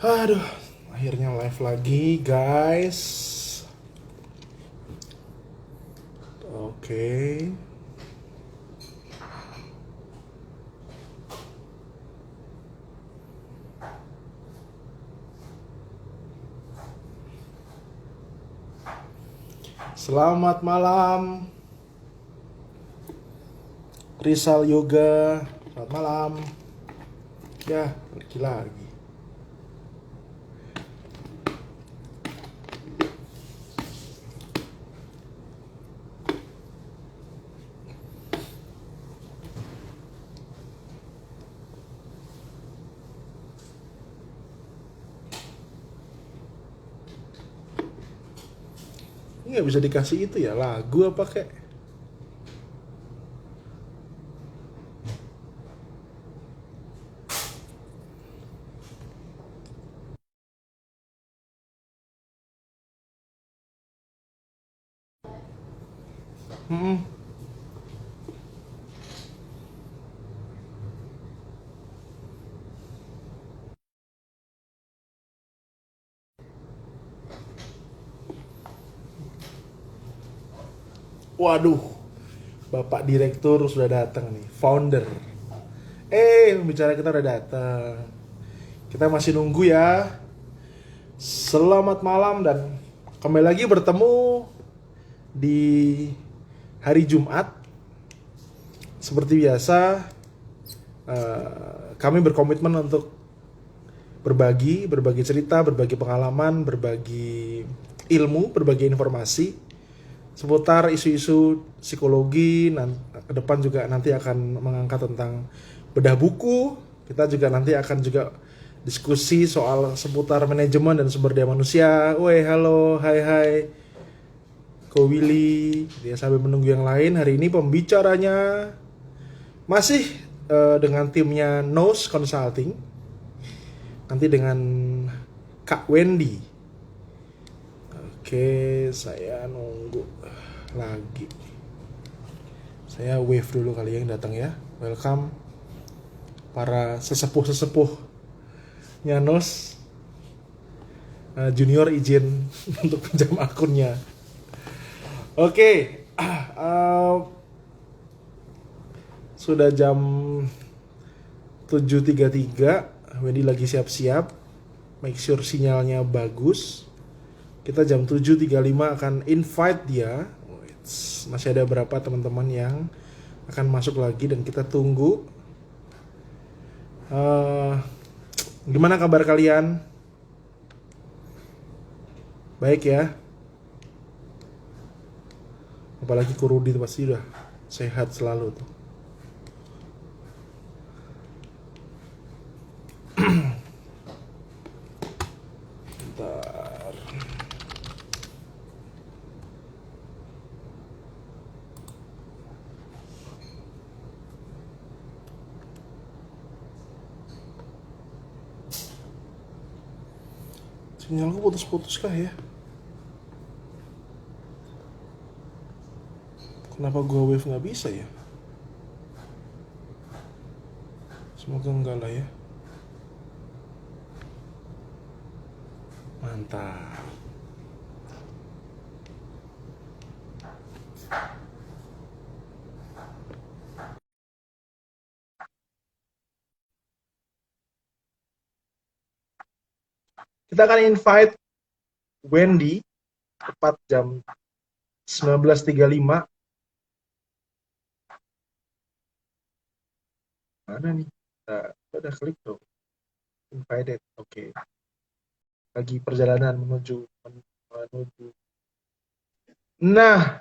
Aduh, akhirnya live lagi, guys. Oke. Selamat malam, Rizal Yoga. Selamat malam. Ya, pergi lagi. Ini nggak bisa dikasih itu ya, lagu apa kek? Hmm. Waduh, Bapak Direktur sudah datang nih, founder. Pembicara kita udah datang. Kita masih nunggu ya. Selamat malam dan kembali lagi bertemu di hari Jumat. Seperti biasa, kami berkomitmen untuk berbagi cerita, berbagi pengalaman, berbagi ilmu, berbagi informasi seputar isu-isu psikologi. Ke depan juga nanti akan mengangkat tentang bedah buku. Kita juga nanti akan juga diskusi soal seputar manajemen dan sumber daya manusia. Woi, halo, hai, Ko Willy. Ya, sambil menunggu yang lain, hari ini pembicaranya masih dengan timnya Nose Consulting. Nanti dengan Kak Wendy. Oke, saya nunggu lagi. Saya wave dulu kali yang datang ya. Welcome para sesepuh-sesepuhnya Nose. Junior izin untuk pinjam akunnya. Oke, sudah jam 7.33. Wendy lagi siap-siap. Make sure sinyalnya bagus. Kita jam 7.35 akan invite dia. Masih ada beberapa teman-teman yang akan masuk lagi dan kita tunggu. Gimana kabar kalian? Baik ya. Apalagi Kurudi pasti udah sehat selalu tuh. Bentar. Sinyalku putus-putus kah ya? Kenapa gua wave nggak bisa ya? Semoga enggak lah ya. Mantap. Kita akan invite Wendy tepat jam 19.35. Mana nih? Udah klik tuh. Invited. Oke. Lagi perjalanan menuju. Nah,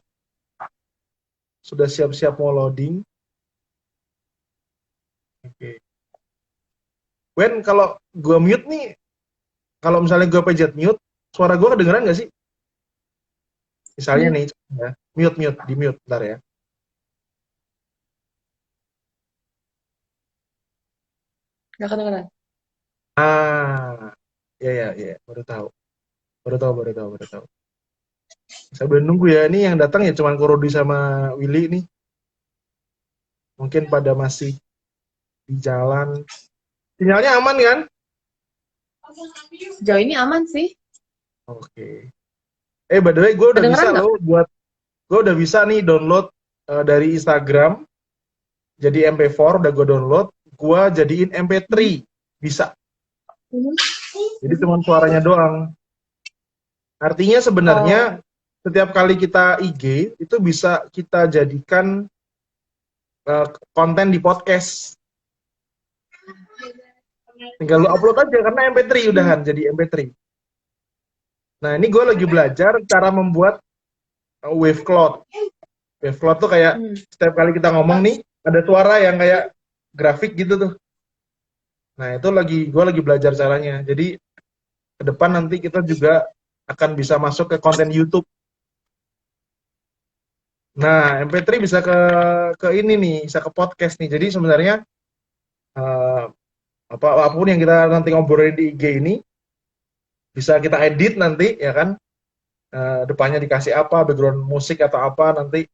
sudah siap-siap mau loading. Oke. Wen, kalau gua mute nih, kalau misalnya gua pencet mute, suara gua kedengeran nggak sih? Misalnya nih, ya, mute, di mute, bentar ya. Nggak kedengeran. Ya, baru tahu. Saya udah nunggu ya, ini yang datang ya cuma Korodi sama Willy nih. Mungkin pada masih di jalan. Sinyalnya aman kan? Sejauh ini aman sih. Oke. By the way, gue udah bisa Kedengeran nggak? loh gue udah bisa nih download dari Instagram jadi MP4 udah gue download, gue jadiin MP3 bisa. Mhm. Jadi cuma suaranya doang. Artinya sebenarnya Oh, setiap kali kita IG itu bisa kita jadikan konten di podcast. Tinggal lu upload aja karena MP3 udahan jadi MP3. Nah, ini gue lagi belajar cara membuat wave cloud. Wave cloud tuh kayak hmm. setiap kali kita ngomong nih ada suara yang kayak grafik gitu tuh. Nah, itu gue lagi belajar caranya. Jadi ke depan nanti kita juga akan bisa masuk ke konten YouTube. Nah, MP3 bisa ke ini nih, bisa ke podcast nih. Jadi sebenarnya eh, apapun yang kita nanti ngobrolin di IG ini bisa kita edit nanti ya kan. Depannya dikasih apa, background musik atau apa nanti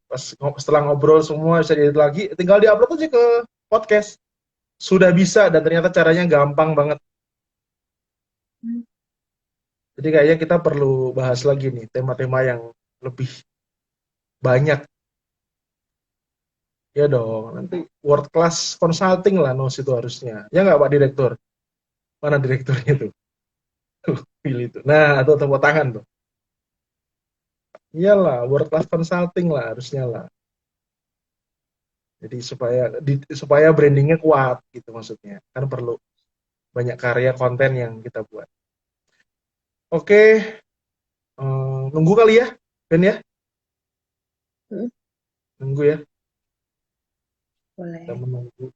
setelah ngobrol semua bisa diedit lagi, tinggal diupload aja ke podcast. Sudah bisa dan ternyata caranya gampang banget. Jadi kayaknya kita perlu bahas lagi nih tema-tema yang lebih banyak. Ya dong, nanti world class consulting lah NOS itu harusnya. Ya nggak Pak Direktur? Mana direkturnya tuh? Pilih itu. Nah, tuh tepuk tangan tuh. Iyalah, world class consulting lah harusnya lah. Jadi supaya brandingnya kuat gitu maksudnya. Kan perlu banyak karya konten yang kita buat. Oke, nunggu kali ya, Ben ya? Hmm, Nunggu ya, kita boleh. menunggu.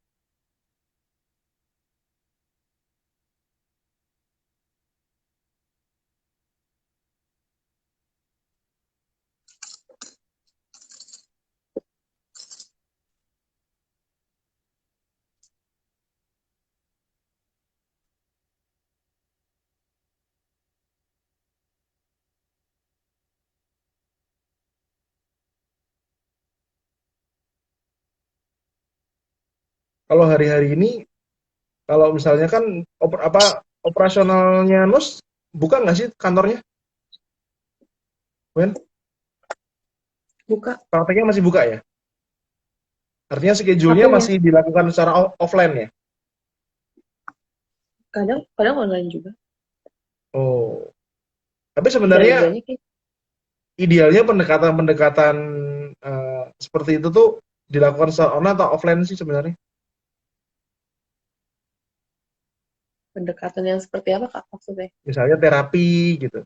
Kalau hari-hari ini, kalau misalnya kan operasionalnya Nus buka nggak sih kantornya, Ben? Buka. Prakteknya masih buka ya? Artinya schedule-nya Apanya? masih dilakukan secara offline ya? Kadang, kadang online juga. Oh, tapi sebenarnya Dua-duanya kayak idealnya pendekatan-pendekatan seperti itu tuh dilakukan secara online atau offline sih sebenarnya? pendekatan yang seperti apa, Kak, maksudnya? Misalnya terapi gitu.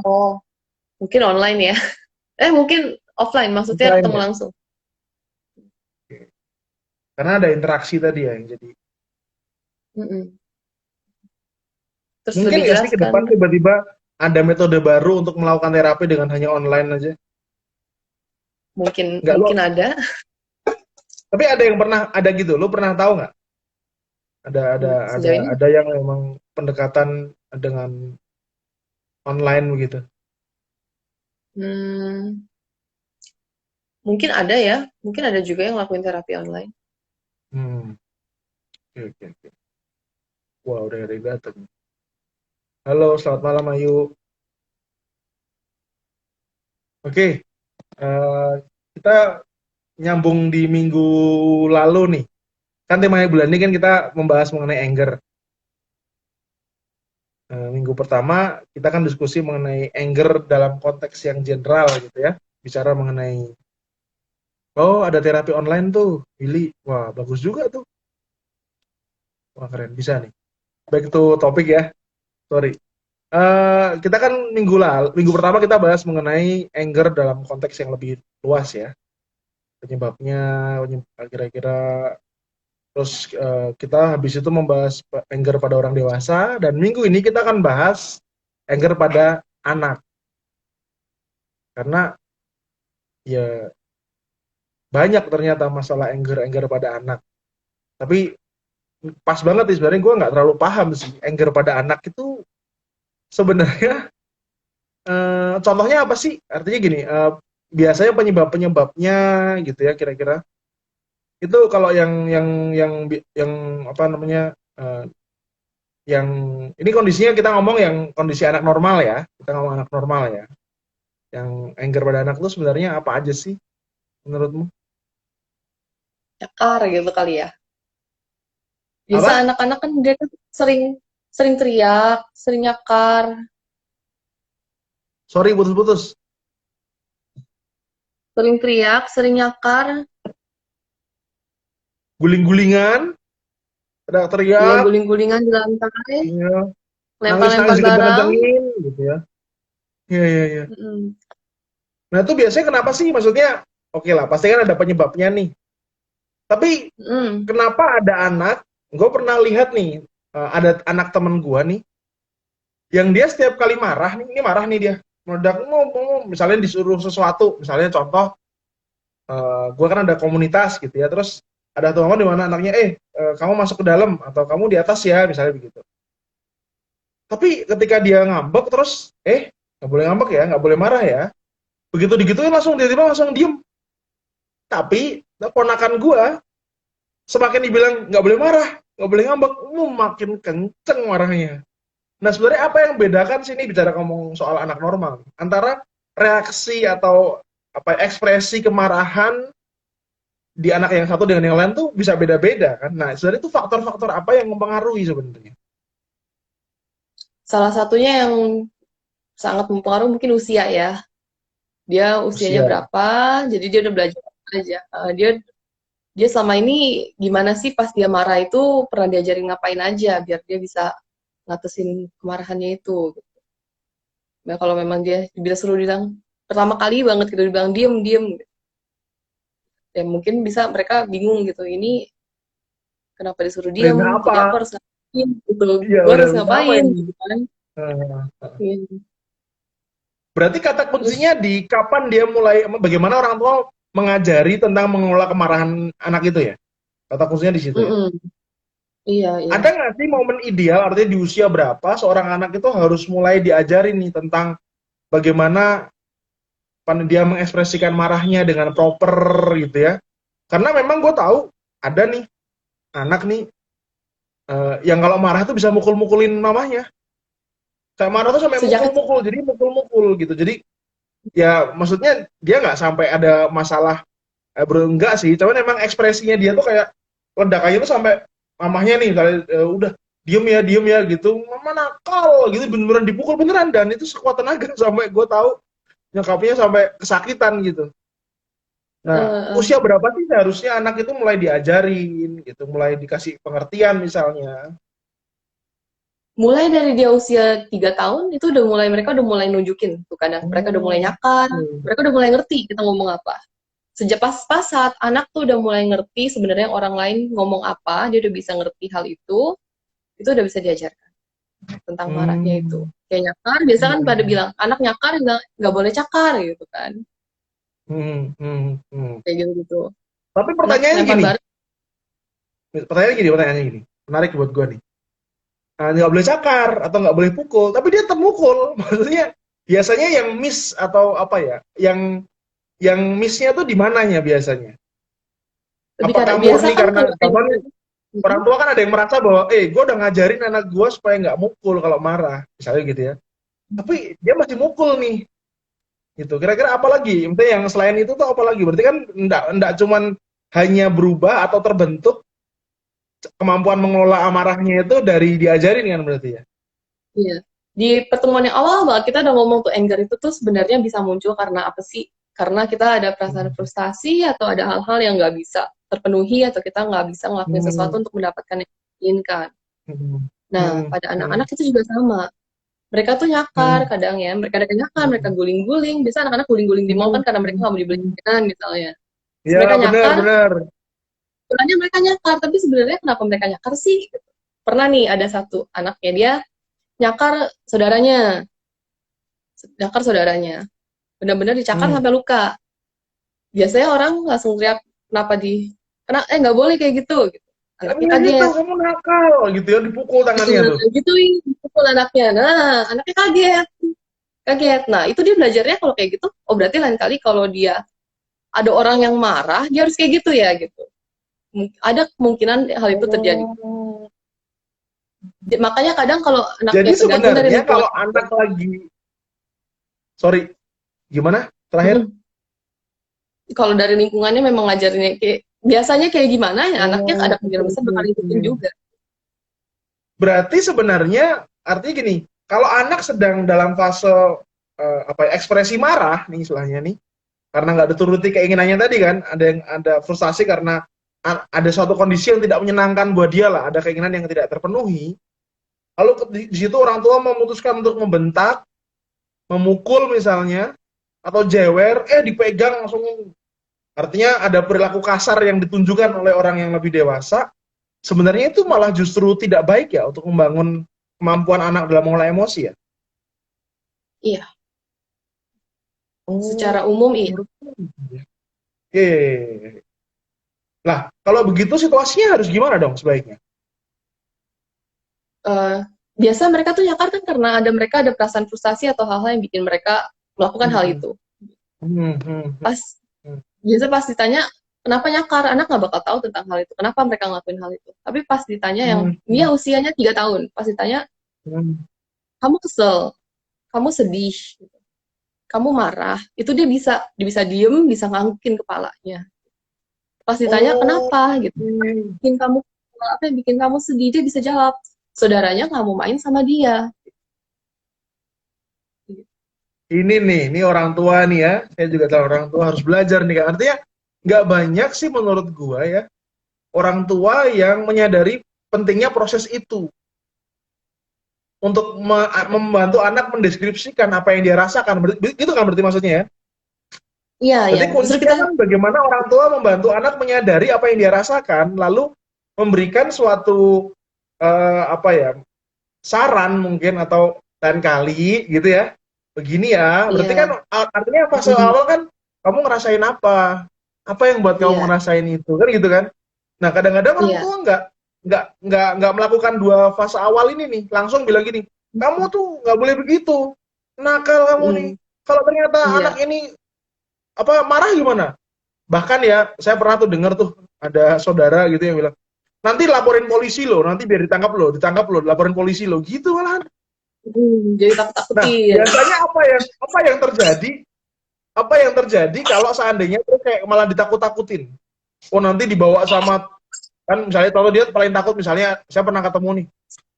Oh, mungkin online ya. Mungkin offline, maksudnya Offline ketemu ya? langsung. Oke. Karena ada interaksi tadi ya yang jadi. Mm-mm. Terus Mungkin lebih nggak sih jelas ke kan? depan tiba-tiba ada metode baru untuk melakukan terapi dengan hanya online aja? Mungkin Nggak lo, mungkin ada. tapi ada yang pernah ada gitu. Lo pernah tahu nggak? Sejauh ini Ada yang memang pendekatan dengan online begitu. hmm, mungkin ada ya. Mungkin ada juga yang lakuin terapi online. Hmm, oke, oke, oke. Wah, udah ada yang datang. Halo, selamat malam Ayu. Oke, kita nyambung di minggu lalu nih. Kan temanya bulan ini kan kita membahas mengenai anger. Minggu pertama kita kan diskusi mengenai anger dalam konteks yang general gitu ya. Bicara mengenai, oh ada terapi online tuh, Billy. Wah, bagus juga tuh. Wah, keren. Bisa nih. Back to topik ya. Sorry. Kita kan minggu pertama kita bahas mengenai anger dalam konteks yang lebih luas ya. Penyebabnya, kira-kira. Terus kita habis itu membahas anger pada orang dewasa. Dan minggu ini kita akan bahas anger pada anak. Karena ya banyak ternyata masalah anger pada anak. Tapi pas banget sih sebenarnya gue nggak terlalu paham sih anger pada anak itu sebenarnya contohnya apa sih? Artinya gini, biasanya penyebabnya gitu ya kira-kira. Itu kalau yang apa namanya Yang ini kondisinya kita ngomong yang kondisi anak normal ya. Kita ngomong anak normal ya. Yang anger pada anak itu sebenarnya apa aja sih menurutmu? Nyakar gitu kali ya. Biasa Apa? anak-anak kan dia kan sering sering teriak, sering nyakar, Sorry putus-putus. sering teriak, sering nyakar, Guling-gulingan, ya teriak, guling-gulingan di lantai, ya, nangis-nangis lempar-lempar barang. dikenceng-kencengin gitu ya. Iya, iya, iya. Mm-mm. Nah, itu biasanya kenapa sih? Maksudnya, oke lah, pasti kan ada penyebabnya nih. Tapi Mm. kenapa ada anak, gue pernah lihat nih, ada anak temen gue nih, yang dia setiap kali marah nih, ini marah nih dia, meledak ngomong, misalnya disuruh sesuatu, misalnya contoh, gue kan ada komunitas gitu ya, terus ada tuh momen di mana anaknya, kamu masuk ke dalam, atau kamu di atas ya, misalnya begitu. Tapi ketika dia ngambek terus, nggak boleh ngambek ya, nggak boleh marah ya, begitu digituin langsung tiba-tiba langsung diem. Tapi ponakan gue semakin dibilang nggak boleh marah, nggak boleh ngambek, makin kenceng marahnya. Nah, sebenarnya apa yang bedakan sini bicara ngomong soal anak normal antara reaksi atau apa ekspresi kemarahan di anak yang satu dengan yang lain tuh bisa beda-beda kan? Nah, sebenarnya itu faktor-faktor apa yang mempengaruhi sebenarnya? Salah satunya yang sangat mempengaruhi mungkin usia ya. Dia usianya Usia. berapa, jadi dia udah belajar apa aja. Dia dia selama ini gimana sih pas dia marah itu pernah diajarin ngapain aja biar dia bisa ngatasin kemarahannya itu. Nah, kalau memang dia suruh bilang pertama kali banget gitu dibilang diem diem, ya mungkin bisa mereka bingung gitu. Ini kenapa disuruh diem? Perintah Jadi aku apa? harus ngapain gitu. Iya, Gue udah harus perintah apa ngapain ini? gitu kan. Eh, Iya. Berarti kata Terus kuncinya di kapan dia mulai, bagaimana orang tua mengajari tentang mengelola kemarahan anak itu ya? Kata kuncinya di situ ya. mm-mm. Iya, iya. Ada nggak sih momen ideal, artinya di usia berapa seorang anak itu harus mulai diajarin nih tentang bagaimana dia mengekspresikan marahnya dengan proper gitu ya. Karena memang gue tahu ada nih anak nih yang kalau marah tuh bisa mukul-mukulin mamahnya. Kayak marah tuh sampai Sejak kecil. mukul-mukul, jadi mukul-mukul gitu. Jadi ya maksudnya dia nggak sampai ada masalah, bro, enggak sih. Cuman emang ekspresinya dia tuh kayak ledakannya tuh sampai mamahnya nih kali, udah diem ya gitu, mama nakal gitu, beneran dipukul beneran, dan itu sekuat tenaga sampai gue tahu nyokapnya sampai kesakitan gitu. Nah, eh, usia berapa sih seharusnya anak itu mulai diajarin gitu, mulai dikasih pengertian misalnya? Mulai dari dia usia 3 tahun itu udah mulai mereka udah mulai nunjukin tuh kadang mereka udah mulai Oh, nyakar, oke. mereka udah mulai ngerti kita ngomong apa. Sejak pas saat anak tuh udah mulai ngerti sebenarnya orang lain ngomong apa, dia udah bisa ngerti hal itu udah bisa diajarkan tentang marahnya itu. Hmm. Kayak nyakar, biasa kan pada Hmm. bilang anak nyakar bilang nggak boleh cakar gitu kan, Hmm. Hmm. Hmm. kayak gitu gitu. Tapi Anak pertanyaannya lempar gini, barang, menarik buat gue nih. Nah, nggak boleh cakar atau nggak boleh pukul, tapi dia tetap mukul. Maksudnya biasanya yang miss atau apa ya, yang missnya tuh di mananya biasanya? lebih karena Apakah biasa murni kan karena kalau bahkan mm, orang tua kan ada yang merasa bahwa, gue udah ngajarin anak gue supaya nggak mukul kalau marah, misalnya gitu ya. Tapi dia masih mukul nih, gitu. Kira-kira apa lagi? Maksudnya yang selain itu tuh apa lagi? Berarti kan enggak cuman hanya berubah atau terbentuk kemampuan mengelola amarahnya itu dari diajarin kan berarti ya? iya. Di pertemuan yang awal banget kita udah ngomong tuh anger itu tuh sebenarnya bisa muncul karena apa sih? Karena kita ada perasaan Hmm. frustasi atau ada hal-hal yang nggak bisa terpenuhi atau kita nggak bisa ngelakuin sesuatu Hmm. untuk mendapatkan yang diinginkan. Hmm. Nah, Hmm. pada Hmm. anak-anak itu juga sama. Mereka tuh nyakar Hmm. kadang ya, mereka ada nyakar, mereka Hmm. guling-guling. Biasa anak-anak guling-guling di mall Hmm. kan karena mereka nggak mau dibeli Hmm. mainan misalnya. Terus Ya, mereka benar nyakar, benar. sebenarnya mereka nyakar, tapi sebenarnya kenapa mereka nyakar sih? Pernah nih ada satu anaknya dia nyakar saudaranya, nyakar saudaranya. Benar-benar dicakar Hmm. sampai luka. Biasanya orang langsung teriak, kenapa nggak boleh kayak gitu. Anaknya Kamu gitu, kaget. kamu nakal gitu ya, dipukul tangannya tuh. Gituin, pukul anaknya. Nah, anaknya kaget. Kaget. Nah, itu dia belajarnya kalau kayak gitu, oh berarti lain kali kalau dia ada orang yang marah, dia harus kayak gitu ya, gitu. Ada kemungkinan hal itu terjadi. Oh. Makanya kadang kalau Jadi anaknya tergantung dari sebenarnya lingkungan. kalau anak lagi, sorry, gimana? Terakhir? Mm-mm. Kalau dari lingkungannya memang ngajarinnya kayak biasanya kayak gimana ya anaknya Oh, ada oke, kemungkinan besar oke, bakal ikutin oke. juga. Berarti sebenarnya artinya gini, kalau anak sedang dalam fase apa ya, ekspresi marah nih istilahnya nih, karena nggak dituruti keinginannya tadi kan, ada frustasi karena ada suatu kondisi yang tidak menyenangkan buat dia lah, ada keinginan yang tidak terpenuhi. Lalu di situ orang tua memutuskan untuk membentak, memukul misalnya, atau jewer, dipegang langsung. Artinya ada perilaku kasar yang ditunjukkan oleh orang yang lebih dewasa. Sebenarnya itu malah justru tidak baik ya untuk membangun kemampuan anak dalam mengolah emosi ya. Iya, secara Oh, umum iya. menurutku gitu ya. Oke. Lah, kalau begitu situasinya harus gimana dong sebaiknya? Eh, biasa mereka tuh nyakar kan karena mereka ada perasaan frustasi atau hal-hal yang bikin mereka melakukan hal Hmm, itu. hmm, hmm, Pas hmm, biasa pas ditanya kenapa nyakar, anak nggak bakal tahu tentang hal itu. Kenapa mereka ngelakuin hal itu? Tapi pas ditanya yang hmm, dia hmm, usianya 3 tahun, pas ditanya hmm. kamu kesel, kamu sedih, kamu marah, itu dia bisa diem, bisa ngangguk kepalanya. Pas ditanya Oh, kenapa gitu, hmm. bikin kamu apa yang bikin kamu sedih, dia bisa jawab saudaranya nggak mau main sama dia. Ini orang tua nih ya. Saya juga tahu orang tua harus belajar nih kan. Artinya nggak banyak sih menurut gua ya orang tua yang menyadari pentingnya proses itu untuk membantu anak mendeskripsikan apa yang dia rasakan. Itu kan berarti maksudnya ya. Iya, ya, Berarti justru kuncinya kita kan bagaimana orang tua membantu anak menyadari apa yang dia rasakan, lalu memberikan suatu apa ya saran mungkin atau lain kali gitu ya. Begini ya. Berarti kan iya. artinya fase Mm, awal kan kamu ngerasain apa? Apa yang buat kamu iya, ngerasain itu kan gitu kan? Nah kadang-kadang orang iya. tua nggak melakukan dua fase awal ini nih, langsung bilang gini, kamu tuh nggak boleh begitu, nakal kamu nih. Mm, Kalau ternyata anak iya. ini apa marah gimana? Bahkan ya, saya pernah tuh dengar tuh ada saudara gitu yang bilang, nanti laporin polisi loh, nanti biar ditangkap loh, laporin polisi loh, gitu malahan. Jadi Nah, takut-takutin. biasanya apa yang terjadi? Apa yang terjadi kalau seandainya tuh kayak malah ditakut-takutin? Oh nanti dibawa sama kan misalnya kalau dia paling takut misalnya saya pernah ketemu nih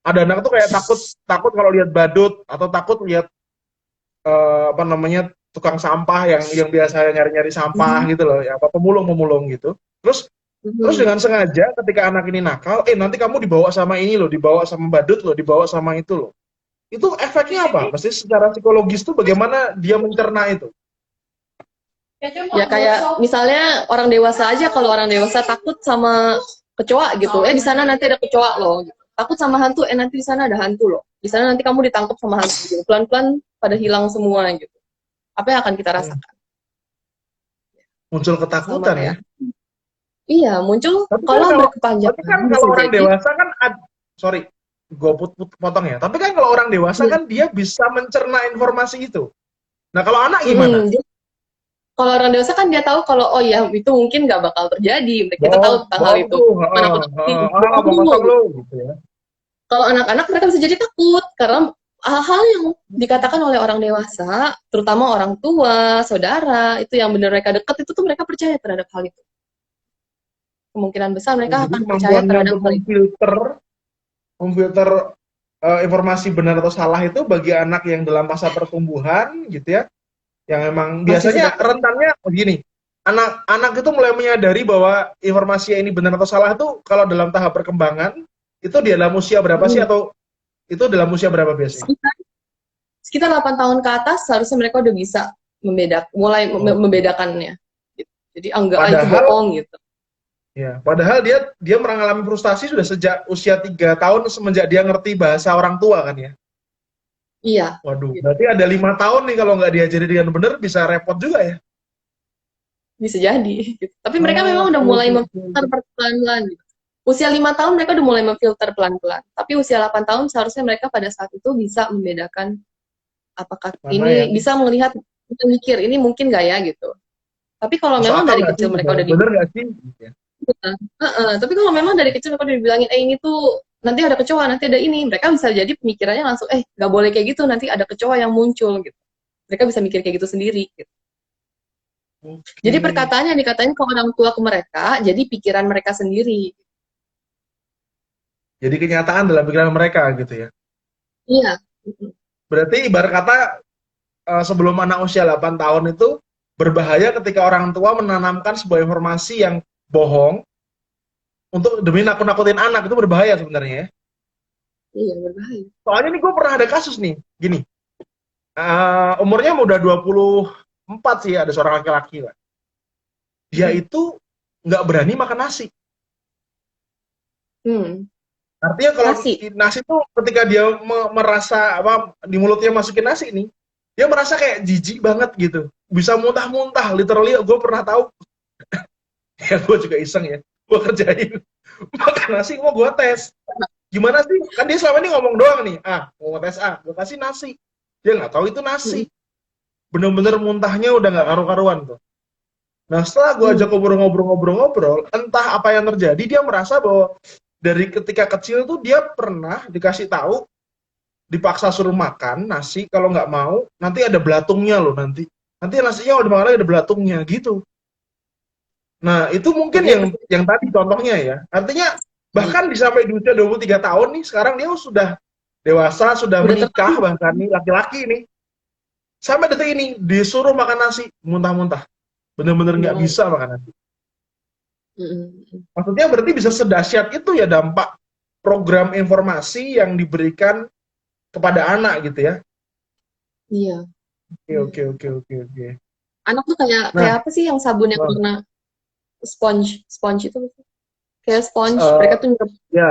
ada anak tuh kayak takut takut kalau lihat badut atau takut lihat apa namanya tukang sampah yang biasa nyari-nyari sampah Mhm, gitu loh ya apa pemulung-pemulung gitu terus mhm. dengan sengaja ketika anak ini nakal nanti kamu dibawa sama ini loh dibawa sama badut loh dibawa sama itu loh itu efeknya apa pasti secara psikologis tuh bagaimana dia mencerna itu. Ya kayak misalnya orang dewasa aja, kalau orang dewasa takut sama kecoa gitu, di sana nanti ada kecoa loh. Gitu. Takut sama hantu, nanti di sana ada hantu loh. Di sana nanti kamu ditangkap sama hantu. Gitu. Pelan-pelan pada hilang semua gitu. Apa yang akan kita Hmm. rasakan? Muncul Sama ketakutan ya. kayak, iya muncul Tapi kan kalau kalau tapi berkepanjangan kan bisa kalau orang jadi. dewasa kan sorry, gue potong ya. Tapi kan kalau orang dewasa Ya, kan dia bisa mencerna informasi itu. Nah kalau anak gimana? mm-mm. Kalau orang dewasa kan dia tahu kalau oh ya itu mungkin nggak bakal terjadi. Kita tahu Bohong, tentang hal bohong itu. tuh, Menakut-nakutin, bohong mau dulu. kosong Gitu. lu, gitu ya. Kalau anak-anak mereka bisa jadi takut karena hal-hal yang dikatakan oleh orang dewasa, terutama orang tua, saudara, itu yang benar mereka dekat itu tuh mereka percaya terhadap hal itu. Kemungkinan besar Oh, mereka jadi akan percaya kemampuannya terhadap untuk hal itu. memfilter informasi benar atau salah itu bagi anak yang dalam masa pertumbuhan, gitu ya, yang emang Masih biasanya sedang. rentannya begini. Anak-anak itu mulai menyadari bahwa informasi ini benar atau salah itu kalau dalam tahap perkembangan itu di dalam usia berapa sih Hmm. atau itu dalam usia berapa biasanya? Sekitar, sekitar 8 tahun ke atas seharusnya mereka udah bisa mulai Oh. membedakannya. Gitu. Jadi enggak itu Padahal bohong gitu. padahal dia mengalami frustasi sudah sejak usia 3 tahun semenjak dia ngerti bahasa orang tua kan ya. Iya, Waduh, berarti ada 5 tahun nih kalau nggak diajari dengan benar bisa repot juga ya. bisa jadi. Gitu. Tapi mereka Oh, memang udah oke, mulai oke, memfilter oke. pelan-pelan. Gitu. Usia 5 tahun mereka udah mulai memfilter pelan-pelan. Tapi usia 8 tahun seharusnya mereka pada saat itu bisa membedakan apakah Mana ini yang bisa melihat, bisa mikir ini mungkin nggak ya gitu. Tapi kalau masuk memang akal dari nggak sih? kecil mereka udah Bener nggak sih? Gitu ya. tapi kalau memang dari kecil mereka udah dibilangin, ini tuh nanti ada kecoa, nanti ada ini. Mereka bisa jadi pemikirannya langsung, nggak boleh kayak gitu, nanti ada kecoa yang muncul gitu. Mereka bisa mikir kayak gitu sendiri. Gitu. Jadi Oke. perkataan yang dikatain ke orang tua ke mereka, jadi pikiran mereka sendiri. Jadi kenyataan dalam pikiran mereka gitu ya. Iya. Berarti ibarat kata sebelum anak usia 8 tahun itu berbahaya ketika orang tua menanamkan sebuah informasi yang bohong untuk demi nakut-nakutin anak, itu berbahaya sebenarnya ya. Iya, berbahaya. Soalnya nih gue pernah ada kasus nih, gini. Umurnya udah 24 sih, ada seorang laki-laki lah. Dia itu nggak berani makan nasi. Hmm. Artinya kalau Nasi. nasi tuh ketika dia merasa apa di mulutnya masukin nasi nih, dia merasa kayak jijik banget gitu. Bisa muntah-muntah, literally gue pernah tahu. Ya gue juga iseng ya, gue kerjain makan nasi, mau gue tes. Gimana sih? Kan dia selama ini ngomong doang nih, mau tes gue kasih nasi. Dia nggak tahu itu nasi. Bener-bener muntahnya udah nggak karu-karuan tuh. Nah setelah gue ajak ngobrol-ngobrol, entah apa yang terjadi, dia merasa bahwa dari ketika kecil tuh dia pernah dikasih tahu, dipaksa suruh makan nasi, kalau nggak mau nanti ada belatungnya loh nanti nasinya udah makan lagi ada belatungnya gitu. Nah itu mungkin Jadi yang tadi contohnya ya, artinya bahkan sampai di usia 23 tahun nih, sekarang dia sudah dewasa, sudah udah menikah, terlalu. bahkan nih laki-laki nih sampai detik ini disuruh makan nasi muntah-muntah, bener-bener nggak bisa makan nasi. Maksudnya berarti bisa sedahsyat itu ya dampak program informasi yang diberikan kepada anak gitu ya. Iya. Oke, oke, oke, oke, oke. Anak tuh kayak Nah, kayak apa sih yang sabun yang warna sponge, sponge itu kayak sponge. uh, Mereka tuh nyerap. ya,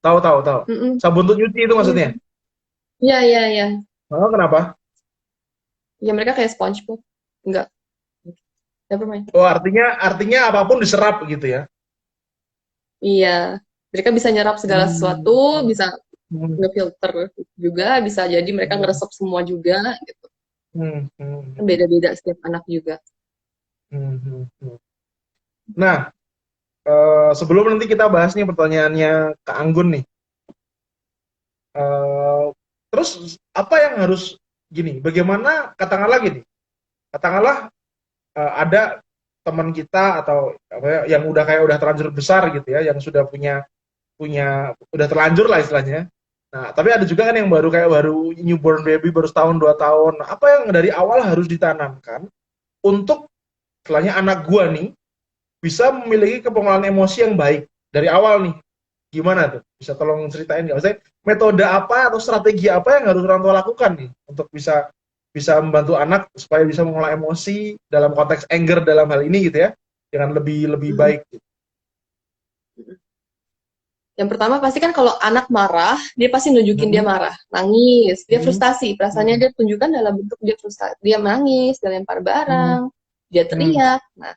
tahu, tahu, tahu. Mm-mm. Sabun untuk nyuci itu Iya, maksudnya. iya, iya, iya. Oh, kenapa? Ya mereka kayak SpongeBob. Enggak, never mind. Oh, artinya apapun diserap gitu ya. Iya, mereka bisa nyerap segala sesuatu, Hmm. bisa Hmm. ngefilter juga, bisa jadi mereka Hmm. ngeresep semua juga gitu. Hmm. Hmm. Kan beda-beda setiap anak juga. Hmm. Hmm. Hmm. Nah, sebelum nanti kita bahas nih pertanyaannya Kak Anggun nih. Eh, terus apa yang harus gini? Bagaimana katakanlah gini? Katakanlah ada teman kita atau apa ya, yang udah terlanjur besar gitu ya, yang sudah punya punya udah terlanjur lah istilahnya. Nah, tapi ada juga kan yang baru newborn baby baru setahun 2 tahun. Nah, apa yang dari awal harus ditanamkan untuk istilahnya anak gua nih bisa memiliki kepengelolaan emosi yang baik dari awal nih. Gimana tuh? Bisa tolong ceritain nggak? Maksudnya metode apa atau strategi apa yang harus orang tua lakukan nih untuk bisa bisa membantu anak supaya bisa mengolah emosi dalam konteks anger dalam hal ini gitu ya, dengan lebih lebih Mhm. baik. Gitu. Yang pertama pasti kan kalau anak marah, dia pasti nunjukin dia Hmm, marah, nangis, dia hmm, frustasi, perasaannya hmm, dia tunjukkan dalam bentuk dia frustasi, dia menangis, dia lempar hmm, barang, dia hmm, teriak. Nah,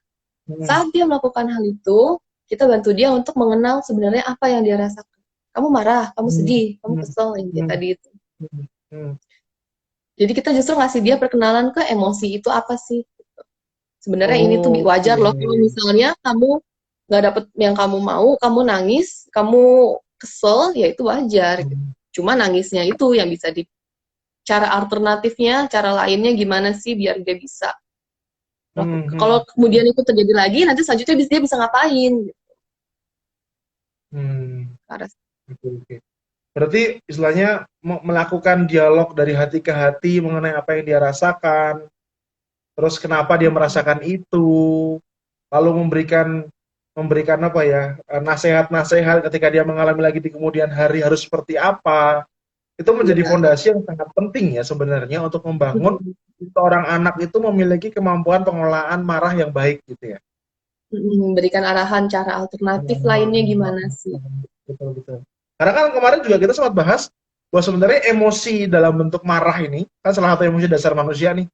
hmm, saat dia melakukan hal itu, kita bantu dia untuk mengenal sebenarnya apa yang dia rasakan. Kamu marah, kamu hmm, sedih, kamu hmm, kesel, yang kayak hmm, tadi itu. hmm, hmm. Jadi kita justru ngasih dia perkenalan ke emosi itu apa sih. Sebenarnya ini tuh Oke. wajar loh kalau misalnya kamu nggak dapet yang kamu mau, kamu nangis, kamu kesel, ya itu wajar. Gitu. Hmm, Cuma nangisnya itu yang bisa cara alternatifnya, cara lainnya gimana sih biar dia bisa hmm, melakukan. Kalau hmm, kemudian itu terjadi lagi, nanti selanjutnya dia bisa ngapain? Gitu. hmm. Karena Oke, oke. Berarti istilahnya melakukan dialog dari hati ke hati mengenai apa yang dia rasakan, terus kenapa dia merasakan itu, lalu memberikan memberikan apa ya, nasihat-nasihat ketika dia mengalami lagi di kemudian hari harus seperti apa. Itu menjadi ya, fondasi yang sangat penting ya sebenarnya untuk membangun seorang anak itu memiliki kemampuan pengelolaan marah yang baik gitu ya. memberikan arahan cara alternatif lainnya gimana sih? Betul, betul. Karena kan kemarin juga kita sempat bahas bahwa sebenarnya emosi dalam bentuk marah ini kan salah satu emosi dasar manusia nih.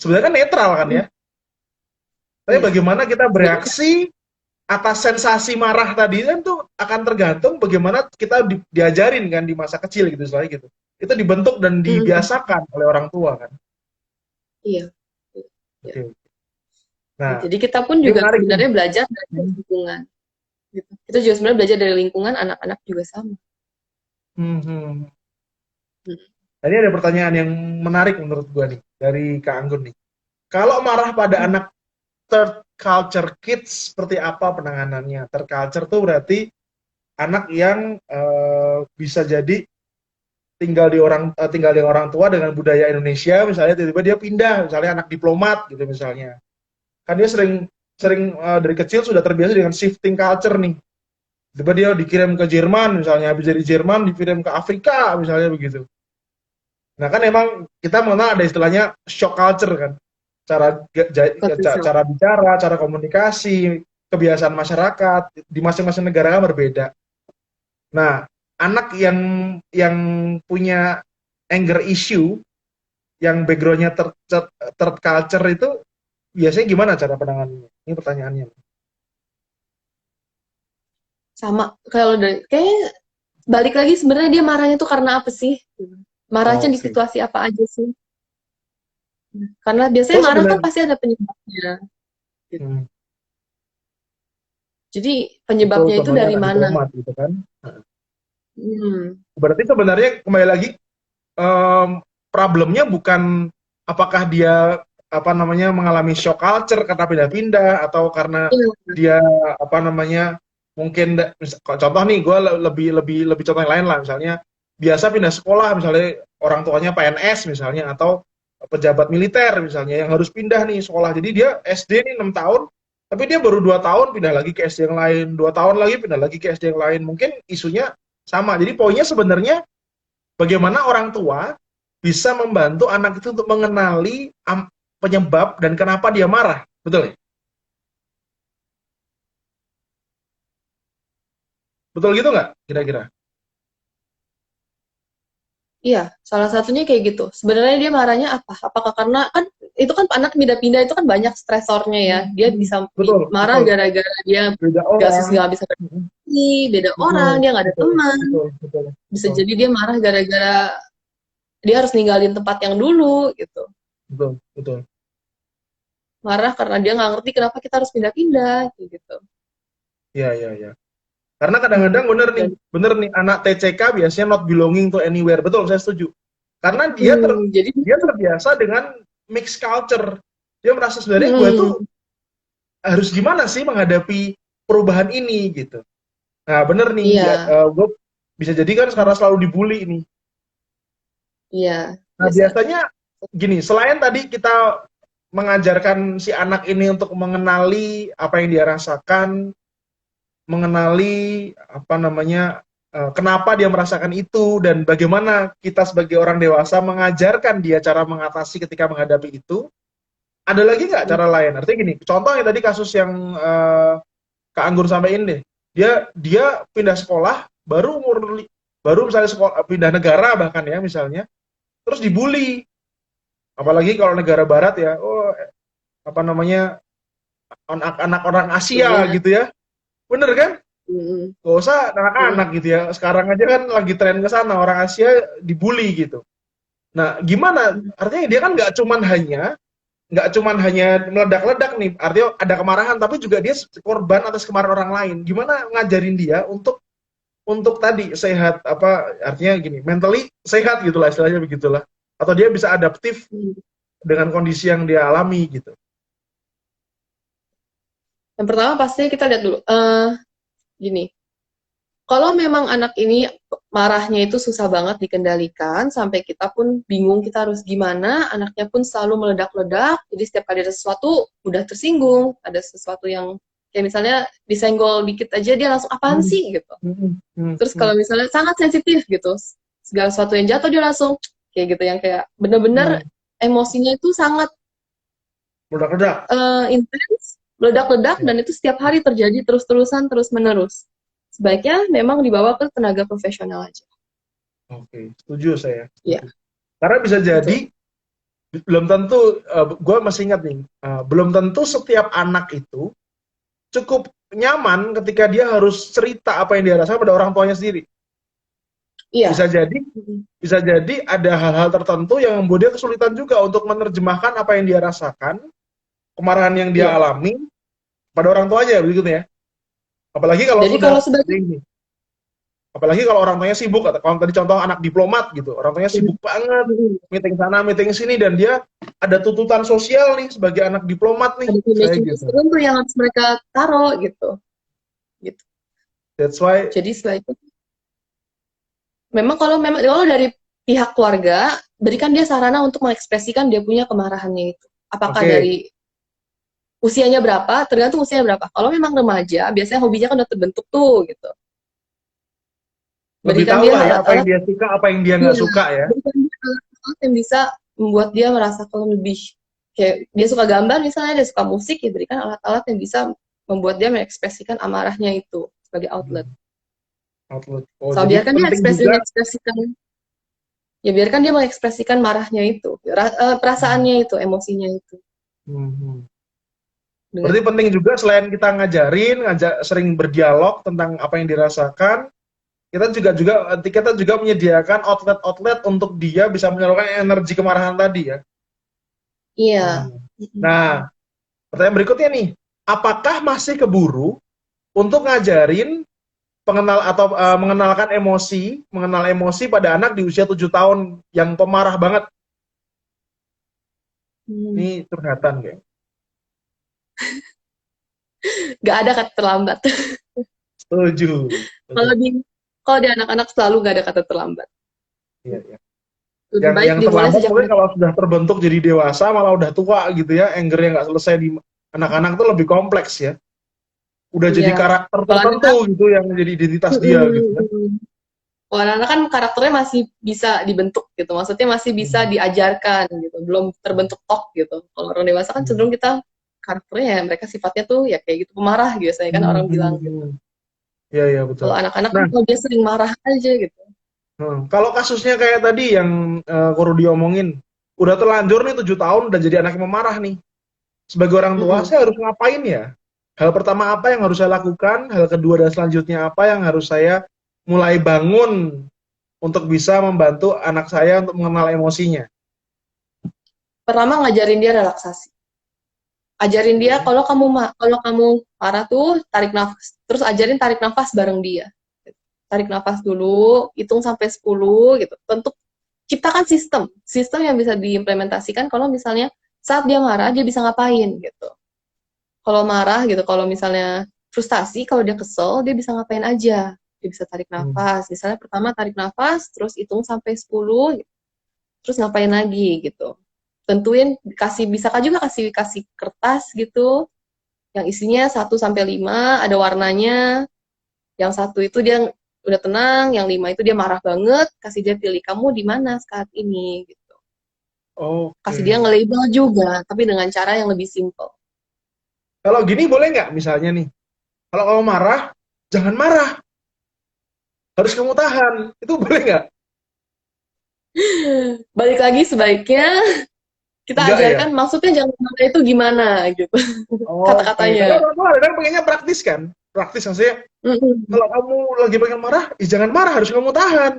Sebenarnya kan netral kan ya. Tapi Iya, bagaimana kita sebenarnya. bereaksi atas sensasi marah tadi kan tuh akan tergantung bagaimana kita diajarin kan di masa kecil gitu soalnya gitu. Itu dibentuk dan dibiasakan oleh orang tua kan. Iya. Iya. Oke. Nah, Jadi kita pun ini juga menarik nih. sebenarnya belajar dari Hmm. lingkungan. Gitu. Kita juga sebenarnya belajar dari lingkungan, anak-anak juga sama. Hmm. Tadi ada pertanyaan yang menarik menurut gua nih dari Kak Anggun nih. Kalau marah pada Hmm. anak third culture kids seperti apa penanganannya? Third culture tuh berarti anak yang bisa jadi tinggal di orang tua dengan budaya Indonesia misalnya tiba-tiba dia pindah misalnya anak diplomat gitu misalnya. Kan dia sering sering dari kecil sudah terbiasa dengan shifting culture nih. Tiba dia dikirim ke Jerman misalnya, habis dari Jerman dikirim ke Afrika misalnya begitu. Nah kan emang kita mengenal ada istilahnya shock culture kan, cara Culture shock. cara bicara, cara komunikasi, kebiasaan masyarakat di masing-masing negara kan berbeda. Nah anak yang punya anger issue, yang backgroundnya third culture itu biasanya gimana cara penanganannya? Ini pertanyaannya. Sama kalau dari kayak balik lagi sebenarnya dia marahnya tuh karena apa sih? Marahnya di Oke. situasi apa aja sih? Karena biasanya Oh marah kan sebenarnya, pasti ada penyebabnya. Gitu. hmm, Jadi betul penyebabnya itu contohnya dari anak mana? diplomat gitu kan. Hmm. Berarti sebenarnya kembali lagi problemnya bukan apakah dia apa namanya mengalami shock culture karena pindah-pindah atau karena Iya. dia apa namanya mungkin contoh nih gue lebih lebih lebih contoh yang lain lah misalnya biasa pindah sekolah misalnya orang tuanya PNS misalnya atau pejabat militer misalnya yang harus pindah nih sekolah jadi dia SD nih 6 tahun tapi dia baru 2 tahun pindah lagi ke SD yang lain 2 tahun lagi pindah lagi ke SD yang lain mungkin isunya sama jadi poinnya sebenarnya bagaimana orang tua bisa membantu anak itu untuk mengenali penyebab dan kenapa dia marah. Betul ya? Betul gitu nggak kira-kira? Iya, salah satunya kayak gitu. Sebenarnya dia marahnya apa? Apakah karena kan itu kan anak pindah-pindah itu kan banyak stresornya ya. Dia bisa Betul, marah betul. gara-gara dia Beda orang. nggak bisa berhenti, beda orang, Betul, dia nggak ada betul, teman. betul, betul, Bisa betul, jadi dia marah gara-gara dia harus ninggalin tempat yang dulu gitu. betul, betul. Marah karena dia nggak ngerti kenapa kita harus pindah-pindah gitu. Ya, ya, ya. Karena kadang-kadang Dan bener nih anak TCK biasanya not belonging to anywhere. Betul, saya setuju. Karena jadi dia terbiasa dengan mixed culture. Dia merasa sebenarnya gue tuh hmm, harus gimana sih menghadapi perubahan ini gitu. Nah, bener nih, ya, iya, gue bisa jadi kan sekarang selalu dibully ini. iya Nah, biasa. biasanya gini, selain tadi kita mengajarkan si anak ini untuk mengenali apa yang dia rasakan, mengenali apa namanya, kenapa dia merasakan itu, dan bagaimana kita sebagai orang dewasa mengajarkan dia cara mengatasi ketika menghadapi itu, ada lagi nggak cara lain? Artinya gini, contohnya tadi kasus yang Kak Anggur sampaikan deh, dia pindah sekolah, baru misalnya sekolah, pindah negara bahkan ya misalnya, terus dibully. Apalagi kalau negara barat ya, oh apa namanya anak-anak orang Asia Iya. gitu ya, bener kan? Mm, Gak usah anak-anak mm, gitu ya. Sekarang aja kan lagi tren ke sana orang Asia dibully gitu. Nah, gimana? mm. Artinya dia kan nggak cuman hanya meledak-ledak nih. Artinya ada kemarahan, tapi juga dia korban atas kemarahan orang lain. Gimana ngajarin dia untuk tadi sehat apa artinya gini, mentally sehat gitulah istilahnya begitulah. Atau dia bisa adaptif Mm. dengan kondisi yang dia alami gitu. Yang pertama pasti kita lihat dulu. Gini, kalau memang anak ini marahnya itu susah banget dikendalikan, sampai kita pun bingung kita harus gimana, anaknya pun selalu meledak-ledak, jadi setiap kali ada sesuatu udah tersinggung, ada sesuatu yang kayak misalnya disenggol dikit aja dia langsung apaan Hmm, sih gitu. hmm, hmm, Terus hmm, kalau misalnya sangat sensitif gitu, segala sesuatu yang jatuh dia langsung kayak gitu yang kayak bener-bener hmm. emosinya itu sangat Meledak-ledak. intens, meledak-ledak Ya. dan itu setiap hari terjadi terus-terusan terus-menerus. Sebaiknya memang dibawa ke tenaga profesional aja. Oke, setuju saya. Iya, Setuju. Karena bisa jadi betul. belum tentu, gue masih ingat nih, belum tentu setiap anak itu cukup nyaman ketika dia harus cerita apa yang dia rasakan pada orang tuanya sendiri. Iya. Bisa jadi, bisa jadi ada hal-hal tertentu yang membuat dia kesulitan juga untuk menerjemahkan apa yang dia rasakan, kemarahan yang dia Iya. alami pada orang tuanya, begitu ya. Apalagi kalau Jadi kalau sudah sebagai ini. Apalagi kalau orang tuanya sibuk, atau kalau tadi contoh anak diplomat gitu, orang tuanya sibuk banget, meeting sana, meeting sini, dan dia ada tuntutan sosial nih sebagai anak diplomat nih, Ada saya image-image gitu. tertentu yang harus mereka taruh gitu. Gitu. That's why, Jadi setelah itu memang kalau dari pihak keluarga, berikan dia sarana untuk mengekspresikan dia punya kemarahannya itu. Apakah oke, dari usianya berapa, tergantung usianya berapa. Kalau memang remaja, biasanya hobinya kan udah terbentuk tuh gitu. lebih Berikan tahu dia lah ya apa yang alat-alat, dia suka, apa yang dia nggak iya, suka ya. berikan dia alat-alat yang bisa membuat dia merasakan lebih kayak dia suka gambar misalnya, dia suka musik, ya berikan alat-alat yang bisa membuat dia mengekspresikan amarahnya itu sebagai outlet. Hmm, outlet. Oh, So, jadi biarkan dia penting juga. mengekspresikan, ya biarkan dia mengekspresikan marahnya itu, Hmm, perasaannya itu, emosinya itu. hmm, hmm. Dengan Berarti penting juga selain kita ngajarin, sering berdialog tentang apa yang dirasakan, kita juga menyediakan outlet-outlet untuk dia bisa menyalurkan energi kemarahan tadi ya. iya. Hmm. Nah, pertanyaan berikutnya nih, apakah masih keburu untuk ngajarin mengenalkan emosi, mengenal emosi pada anak di usia 7 tahun yang pemarah banget? Hmm. Ini curhatan kayak. Gak ada kata terlambat. Setuju. kalau Setuju. di kalau di anak-anak selalu gak ada kata terlambat. Iya, iya. Lebih Yang baik dimulai terlambat sejak mungkin mereka. kalau sudah terbentuk jadi dewasa malah udah tua gitu ya, angernya nggak selesai di anak-anak tuh lebih kompleks ya. Udah jadi Iya. karakter Kalau tertentu anak-anak, gitu yang jadi identitas dia gitu ya. mm-mm. Kalau anak-anak kan karakternya masih bisa dibentuk gitu. Maksudnya masih bisa Hmm. diajarkan gitu. Belum terbentuk tok gitu. Kalau orang dewasa kan Hmm. cenderung kita karakternya ya mereka sifatnya tuh ya kayak gitu pemarah biasanya kan Hmm. orang bilang gitu. Hmm. Ya, ya betul. Kalau anak-anak kan Nah, kalau dia sering marah aja gitu. kalau kasusnya kayak tadi yang Koru diomongin, udah terlanjur nih 7 tahun dan jadi anak yang memarah nih. Sebagai orang tua, Mm-mm. saya harus ngapain ya? Hal pertama apa yang harus saya lakukan? Hal kedua dan selanjutnya apa yang harus saya mulai bangun untuk bisa membantu anak saya untuk mengenal emosinya? Pertama ngajarin dia relaksasi. Ajarin dia kalau kamu marah tuh tarik nafas. Terus ajarin tarik nafas bareng dia. Tarik nafas dulu, hitung sampai 10 gitu. Tentu ciptakan sistem yang bisa diimplementasikan kalau misalnya saat dia marah dia bisa ngapain gitu. Kalau marah gitu, kalau misalnya frustasi, kalau dia kesel, dia bisa ngapain aja. Dia bisa tarik Hmm. nafas. Misalnya pertama tarik nafas, terus hitung sampai 10, terus ngapain lagi gitu. Tentuin bisa juga kasih kasih kertas gitu yang isinya 1 sampai 5 ada warnanya. Yang satu itu dia udah tenang, yang 5 itu dia marah banget, kasih dia pilih kamu di mana saat ini gitu. Kasih dia Oke. nge-label juga, tapi dengan cara yang lebih simple. Kalau gini boleh nggak misalnya nih, kalau kamu marah, jangan marah, harus kamu tahan. Itu boleh nggak? Balik lagi sebaiknya kita Enggak ya? ajarkan maksudnya jangan marah itu gimana gitu. Oke. Karena Kata-katanya. orang tua kadang pengennya praktis kan? Praktis maksudnya, Mm-mm. kalau kamu lagi pengen marah, jangan marah, harus kamu tahan.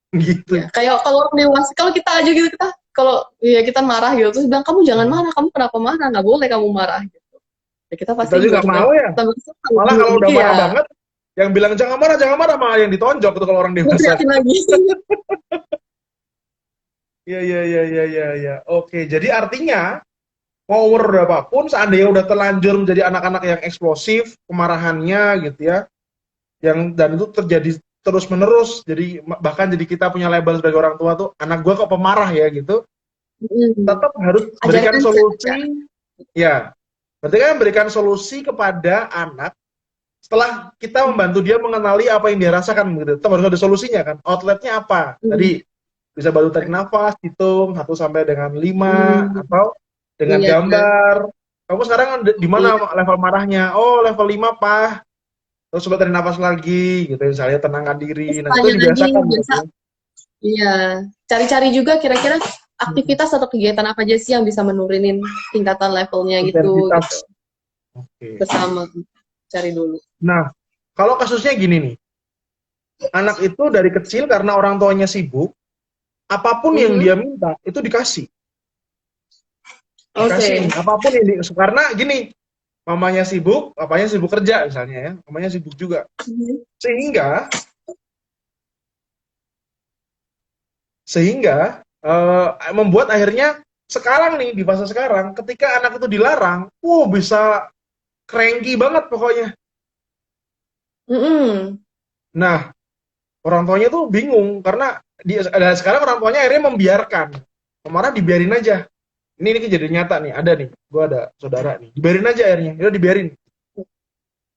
Ya, Gitu. kayak kalau orang dewasa, kalau kita aja gitu kita kalau ya kita marah gitu terus bilang kamu jangan Hmm. marah, kamu kenapa marah? Nggak boleh kamu marah gitu. Ya, kita Kita pasti juga juga mau ya. tambah kesel Malah kalau udah marah iya. banget, yang bilang jangan marah, malah yang ditonjok itu kalau orang Gue dewasa. teriakin lagi. Iya, iya, iya, iya, iya, iya. Oke, jadi artinya mau umur berapapun, seandainya udah terlanjur menjadi anak-anak yang eksplosif, kemarahannya gitu ya, dan itu terjadi terus menerus, jadi bahkan jadi kita punya label sebagai orang tua tuh, anak gua kok pemarah ya gitu, tetap harus berikan Ajarkan cara-cara. solusi, ya, berarti kan berikan solusi kepada anak setelah kita membantu dia mengenali apa yang dia rasakan gitu, tetap harus ada solusinya kan, outletnya apa, Hmm. tadi bisa bantu tarik nafas, hitung 1 sampai dengan 5, Hmm. atau dengan Iya. gambar. Kamu sekarang di mana Iya. level marahnya? Oh, level 5, Pak. Terus coba tarik nafas lagi, gitu misalnya, tenangkan diri. Terus Nah, itu tanya lagi dibiasakan biasa. berarti ya. Iya. Cari-cari juga kira-kira Hmm. aktivitas atau kegiatan apa aja sih yang bisa menurunin tingkatan levelnya gitu Intensitas. gitu. Oke. Bersama cari dulu. Nah, kalau kasusnya gini nih, anak itu dari kecil karena orang tuanya sibuk, apapun yang Mhm. dia minta itu dikasih. Dikasih Oke. nih, apapun yang karena gini, mamanya sibuk, papanya sibuk kerja misalnya ya, mamanya sibuk juga. Mhm. Sehingga Sehingga membuat akhirnya sekarang nih, di fase sekarang, ketika anak itu dilarang, bisa cranky banget pokoknya. Mm-mm. Nah, orang tuanya tuh bingung karena sekarang orang tuanya akhirnya membiarkan. Marah dibiarin aja. Ini kejadian nyata nih, ada nih, gua ada saudara nih, dibiarin aja akhirnya, udah dibiarin.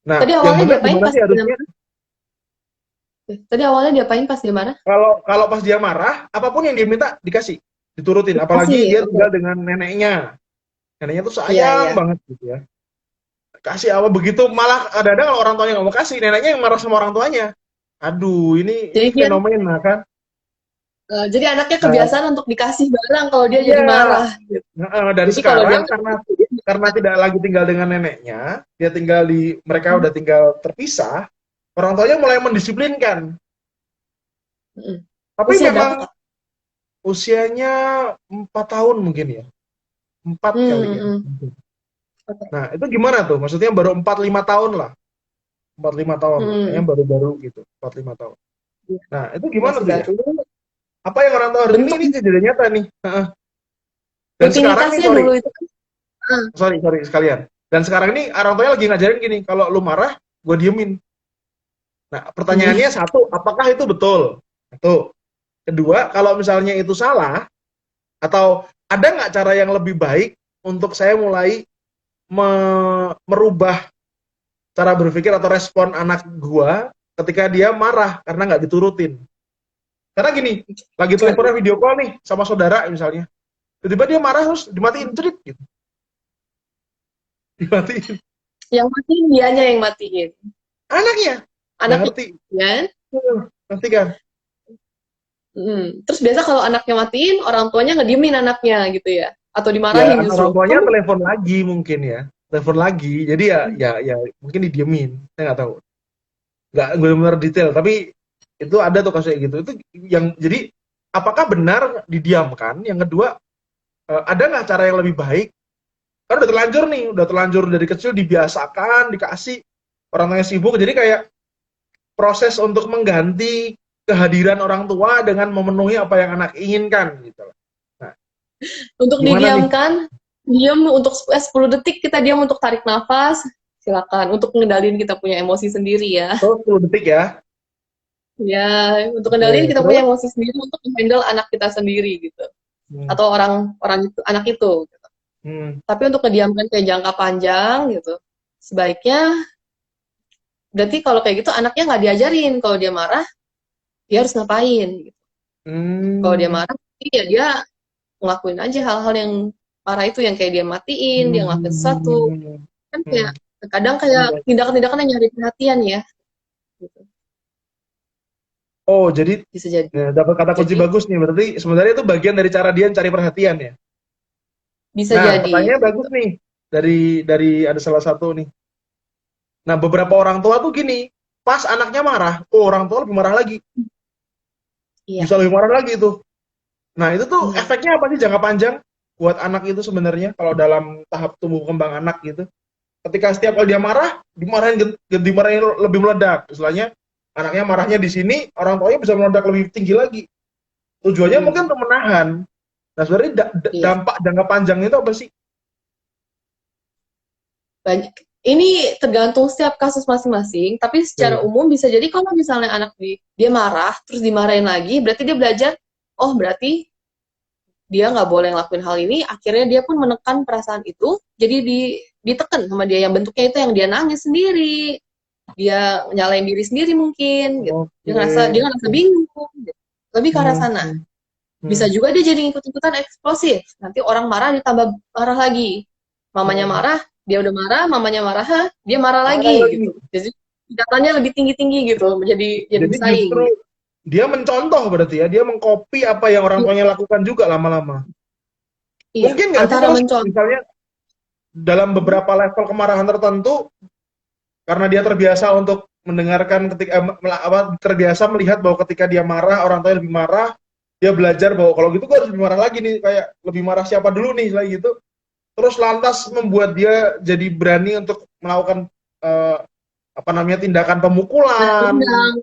Nah, Tadi yang awalnya benar diapain gimana pas sih dia harusnya? marah? Tadi awalnya diapain pas dia marah? Kalau pas dia marah, apapun yang dia minta dikasih, diturutin. Apalagi Dikasih, dia oke. tinggal dengan neneknya. Neneknya tuh Iya, sayang iya. banget gitu ya. Kasih apa begitu, malah kadang-kadang kalau orang tuanya nggak mau kasih, neneknya yang marah sama orang tuanya. Aduh, ini Jadi dia, fenomena kan. jadi anaknya Nah, kebiasaan untuk dikasih barang kalau dia iya. jadi marah, gitu. Dan Jadi kalau dia sekarang nggak karena tidak lagi tinggal dengan neneknya, dia tinggal mereka udah tinggal terpisah, orang tuanya mulai mendisiplinkan. mm-mm. Tapi Usia berapa, memang Kak? usianya 4 tahun mungkin ya, 4 kali ya. Mm-mm. Oke. Nah, itu gimana tuh? Maksudnya baru 4-5 tahun lah, 4-5 tahun, kayaknya Mm-mm. baru-baru gitu, 4-5 tahun. Iya, Nah, itu gimana masih tuh ya? baru. Apa yang orang tua harus Bentuk ini kejadian nyata nih. Heeh. Dan sekarang nih, rutinitasnya sorry, dulu itu kan, sorry sekalian. Dan sekarang ini orang tuanya lagi ngajarin gini, kalau lu marah, gue diemin. Nah, pertanyaannya mm, satu, apakah itu betul? Satu. Kedua, kalau misalnya itu salah, atau ada nggak cara yang lebih baik untuk saya mulai merubah cara berpikir atau respon anak gua ketika dia marah karena nggak diturutin. Karena gini, lagi gimana tuh? teleponnya video call nih sama saudara misalnya, tiba-tiba dia marah terus dimatiin cerit gitu, dimatiin. Yang matiin dianya yang matiin. Anaknya nggak Anaknya ngerti, kan? ngerti kan? Terus biasa kalau anaknya matiin, orang tuanya ngediemin anaknya gitu ya? Atau Ya dimarahin orang justru. tuanya Kamu, telepon lagi mungkin ya, telepon lagi. Jadi ya mungkin didiemin, saya nggak tahu. Nggak benar detail, tapi itu ada tuh kasus kayak gitu. Itu yang jadi apakah benar didiamkan? Yang kedua, ada nggak cara yang lebih baik? Karena udah terlanjur nih, udah terlanjur dari kecil dibiasakan, dikasih orang tuanya sibuk. Jadi kayak proses untuk mengganti kehadiran orang tua dengan memenuhi apa yang anak inginkan gitu. Nah, untuk gimana nih? didiamkan, diam untuk 10 detik, kita diam untuk tarik nafas, silakan. Untuk ngendalin kita punya emosi sendiri ya. Terus 10 detik ya. Ya, untuk ngendalin Oke, kita punya terus? emosi sendiri untuk handle anak kita sendiri gitu. Hmm, Atau orang itu, anak itu. Gitu. hmm, Tapi untuk ngediamkan kayak jangka panjang gitu, sebaiknya berarti kalau kayak gitu anaknya nggak diajarin kalau dia marah dia harus ngapain gitu. Kalau dia hmm, marah, ya dia ngelakuin aja hal-hal yang marah itu yang kayak dia matiin, dia ngelakuin sesuatu. hmm, Kan kayak hmm. kadang kayak Iya. tindakan-tindakan yang nyari perhatian ya. Gitu. Oh, jadi Bisa jadi. ya, dapat kata kunci Jadi bagus nih. Berarti sebenarnya itu bagian dari cara dia cari perhatian ya. bisa Nah, jadi pertanyaannya bagus gitu. nih. Dari ada salah satu nih. Nah, beberapa orang tua tuh gini, pas anaknya marah, orang tua lebih marah lagi. Iya. Bisa lebih marah lagi itu. Nah, itu tuh Hmm. efeknya apa sih jangka panjang buat anak itu sebenarnya kalau dalam tahap tumbuh kembang anak gitu. Ketika setiap kali dia marah, dimarahin lebih meledak. Istilahnya anaknya marahnya di sini, orang tuanya bisa meledak lebih tinggi lagi. Tujuannya mungkin Hmm. untuk menahan. Nah, sebenarnya Iya. dampak jangka panjang itu apa sih? Banyak. Ini tergantung setiap kasus masing-masing, tapi secara Oke. umum bisa jadi kalau misalnya anak dia marah, terus dimarahin lagi, berarti dia belajar, oh berarti dia nggak boleh ngelakuin hal ini, akhirnya dia pun menekan perasaan itu, jadi ditekan sama dia yang bentuknya itu yang dia nangis sendiri, dia nyalain diri sendiri mungkin, gitu. Oke, Dia ngerasa oke. bingung, gitu. Lebih ke arah Hmm, sana. hmm, Bisa hmm. juga dia jadi ikut-ikutan eksplosif. Nanti orang marah ditambah marah lagi. Mamanya Hmm. marah, dia udah marah, mamanya marah, dia marah Marah lagi lagi. gitu. Jadi tingkatannya lebih tinggi-tinggi gitu, jadi Jadi bersaing. justru dia mencontoh berarti ya, dia mengcopy apa yang orang Iya, tuanya lakukan juga lama-lama. iya. Mungkin nggak sih Antara terus mencontoh. misalnya dalam beberapa level kemarahan tertentu karena dia terbiasa untuk mendengarkan ketika terbiasa melihat bahwa ketika dia marah orang tuanya lebih marah, dia belajar bahwa kalau gitu gue harus lebih marah lagi nih, kayak lebih marah siapa dulu nih lagi gitu. Terus lantas membuat dia jadi berani untuk melakukan apa namanya tindakan Balas pemukulan. dendam.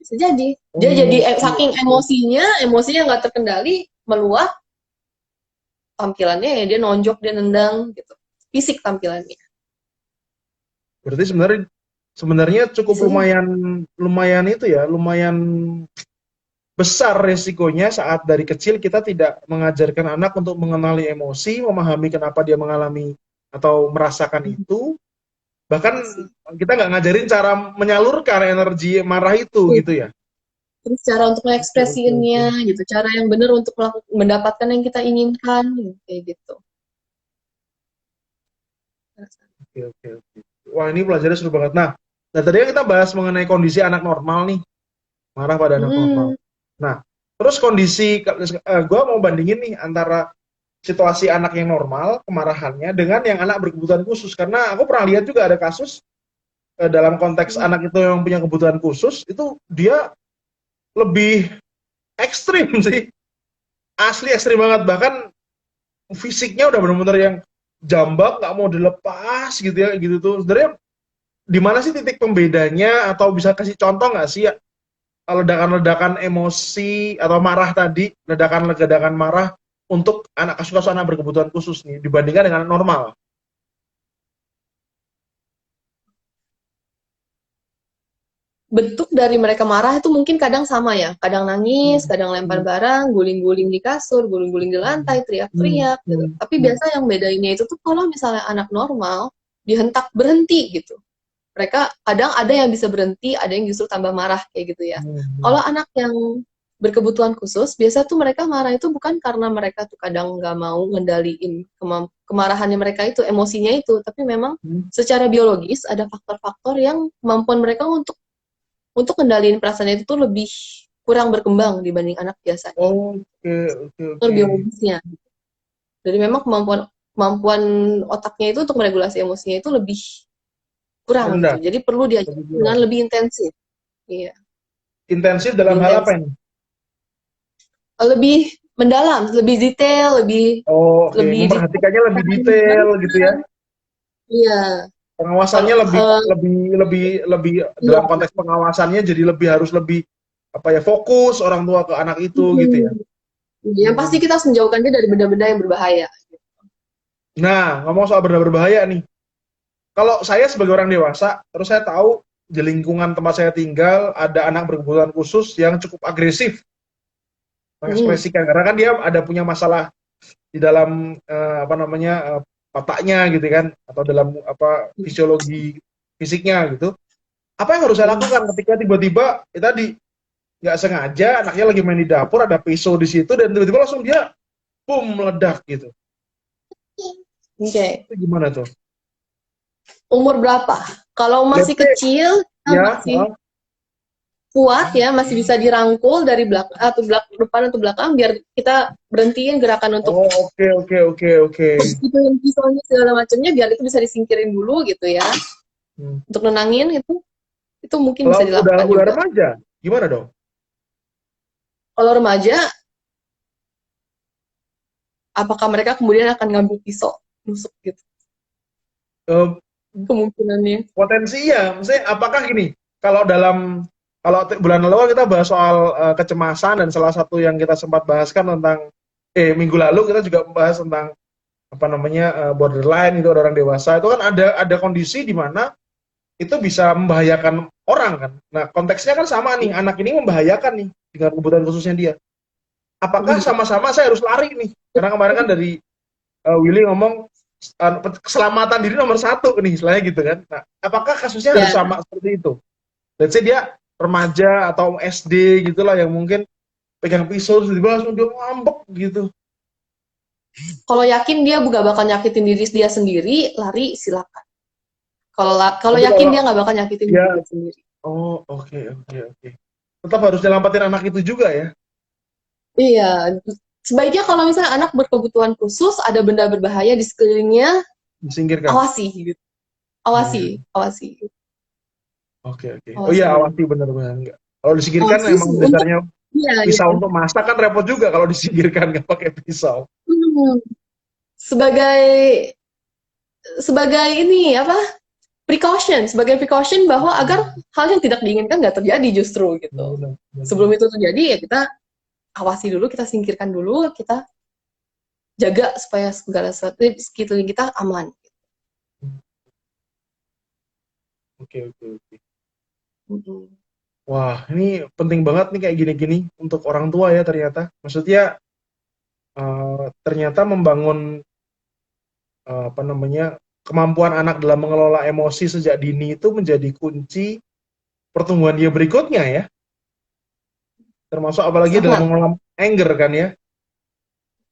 Bisa jadi. Dia jadi Oh, saking emosinya nggak terkendali, meluap, tampilannya ya dia nonjok, dia nendang gitu. Fisik tampilannya. berarti sebenarnya cukup Bisa jadi. lumayan lumayan itu ya, lumayan besar resikonya saat dari kecil kita tidak mengajarkan anak untuk mengenali emosi, memahami kenapa dia mengalami atau merasakan itu, bahkan Sih. kita nggak ngajarin cara menyalurkan energi marah itu gitu ya. Terus cara untuk Oke, oke, oke. mengekspresiinnya gitu, cara yang benar untuk mendapatkan yang kita inginkan kayak gitu. Oke, oke, oke. Wah, ini pelajarannya seru banget. Nah, tadi kan kita bahas mengenai kondisi anak normal nih, marah pada anak normal. Hmm. Nah, terus kondisi, gue mau bandingin nih antara situasi anak yang normal, kemarahannya, dengan yang anak berkebutuhan khusus. Karena aku pernah lihat juga ada kasus, dalam konteks anak itu yang punya kebutuhan khusus, itu dia lebih ekstrim sih. Asli ekstrim banget. Bahkan fisiknya udah bener-bener yang jambak, nggak mau dilepas gitu ya, gitu tuh. Sebenarnya di mana sih titik pembedanya, atau bisa kasih contoh nggak sih ya, ledakan-ledakan emosi atau marah tadi, ledakan-ledakan marah untuk anak kasus-kasus anak berkebutuhan khusus nih dibandingkan dengan normal? Bentuk dari mereka marah itu mungkin kadang sama ya, kadang nangis, Hmm. kadang lempar Hmm. barang, guling-guling di kasur, guling-guling di lantai, Hmm. teriak-teriak gitu. Hmm. Tapi Hmm. biasa yang bedainnya itu tuh kalau misalnya anak normal dihentak berhenti gitu. Mereka kadang ada yang bisa berhenti, ada yang justru tambah marah kayak gitu ya. Hmm. Kalau anak yang berkebutuhan khusus, biasa tuh mereka marah itu bukan karena mereka tuh kadang nggak mau ngendaliin kemarahannya mereka itu, emosinya itu, tapi memang Hmm. secara biologis ada faktor-faktor yang kemampuan mereka untuk kendaliin perasaannya itu tuh lebih kurang berkembang dibanding anak biasanya. Oke, oke, Faktor oke. biologisnya. Jadi memang kemampuan kemampuan otaknya itu untuk meregulasi emosinya itu lebih kurang gitu. Rendah, Jadi perlu diajar lebih dengan kurang. lebih intensif. Iya, Intensif lebih dalam hal apa intensif. ini? Lebih mendalam, lebih detail, lebih Oh, oke, lebih detail. memperhatikannya lebih detail gitu ya. Iya, kalau Pengawasannya lebih lebih lebih lebih iya. dalam konteks pengawasannya jadi lebih harus lebih apa ya, fokus orang tua ke anak itu gitu ya. Hmm. Yang pasti Hmm. kita harus menjauhkan dia dari benda-benda yang berbahaya. Nah, ngomong soal benda berbahaya nih. Kalau saya sebagai orang dewasa, terus saya tahu di lingkungan tempat saya tinggal ada anak berkebutuhan khusus yang cukup agresif Hmm. mengekspresikan, karena kan dia ada punya masalah di dalam apa namanya, otaknya gitu kan, atau dalam apa fisiologi fisiknya gitu. Apa yang harus saya Hmm. lakukan ketika tiba-tiba tadi nggak sengaja anaknya lagi main di dapur, ada pisau di situ, dan tiba-tiba langsung dia boom meledak gitu. Oke. Okay. Itu gimana tuh? Umur berapa? Kalau Let's masih say kecil, kita ya, masih kuat ya, masih bisa dirangkul dari belakang atau depan atau belakang biar kita berhentiin gerakan untuk oh, oke, oke, oke, oke. gituin pisaunya segala macamnya biar itu bisa disingkirin dulu gitu ya. Hmm. Untuk nenangin itu mungkin Kalau bisa udah dilakukan udah juga. remaja gimana dong? Kalau remaja, apakah mereka kemudian akan ngambil pisau nusuk gitu? Eh, Kemungkinannya. Potensi ya, maksudnya apakah gini, kalau dalam, kalau bulan lalu kita bahas soal kecemasan, dan salah satu yang kita sempat bahaskan tentang, minggu lalu kita juga bahas tentang apa namanya, borderline itu, orang dewasa itu kan ada kondisi di mana itu bisa membahayakan orang kan. Nah, konteksnya kan sama nih, anak ini membahayakan nih dengan kebutuhan khususnya dia. Apakah sama-sama saya harus lari nih? Karena kemarin kan dari Willy ngomong keselamatan diri nomor satu nih, istilahnya gitu kan. Nah, apakah kasusnya harus Ya, sama seperti itu? Let's say dia remaja atau SD gitulah, yang mungkin pegang pisau terus tiba langsung dia ngambek gitu. kalau yakin dia gak bakal nyakitin diri dia sendiri, lari silakan. Kalau Tapi yakin kalau dia nggak bakal nyakitin dia, diri dia sendiri. oh, oke, oke, oke. Tetap harus nyelamatin anak itu juga ya, Iya, sebaiknya kalau misalnya anak berkebutuhan khusus, ada benda berbahaya di sekelilingnya, disingkirkan. awasi gitu. Awasi, Hmm, awasi, oke, oke. Oh awasi iya, dulu. awasi, benar-benar enggak. Kalau disingkirkan Awasi emang untuk, dasarnya iya, iya. pisau untuk masak kan repot juga kalau disingkirkan nggak pakai pisau. Hmm, sebagai sebagai ini apa? sebagai precaution bahwa agar hal yang tidak diinginkan nggak terjadi justru gitu. Benar, benar. Sebelum itu terjadi ya kita awasi dulu, kita singkirkan dulu, kita jaga supaya segala sesuatu di sekeliling kita aman. Oke, oke, oke. Mm-mm. Wah, ini penting banget nih kayak gini-gini untuk orang tua ya ternyata. Maksudnya ternyata membangun apa namanya kemampuan anak dalam mengelola emosi sejak dini itu menjadi kunci pertumbuhan dia berikutnya ya. Termasuk apalagi dalam Sangat. mengelola anger kan ya.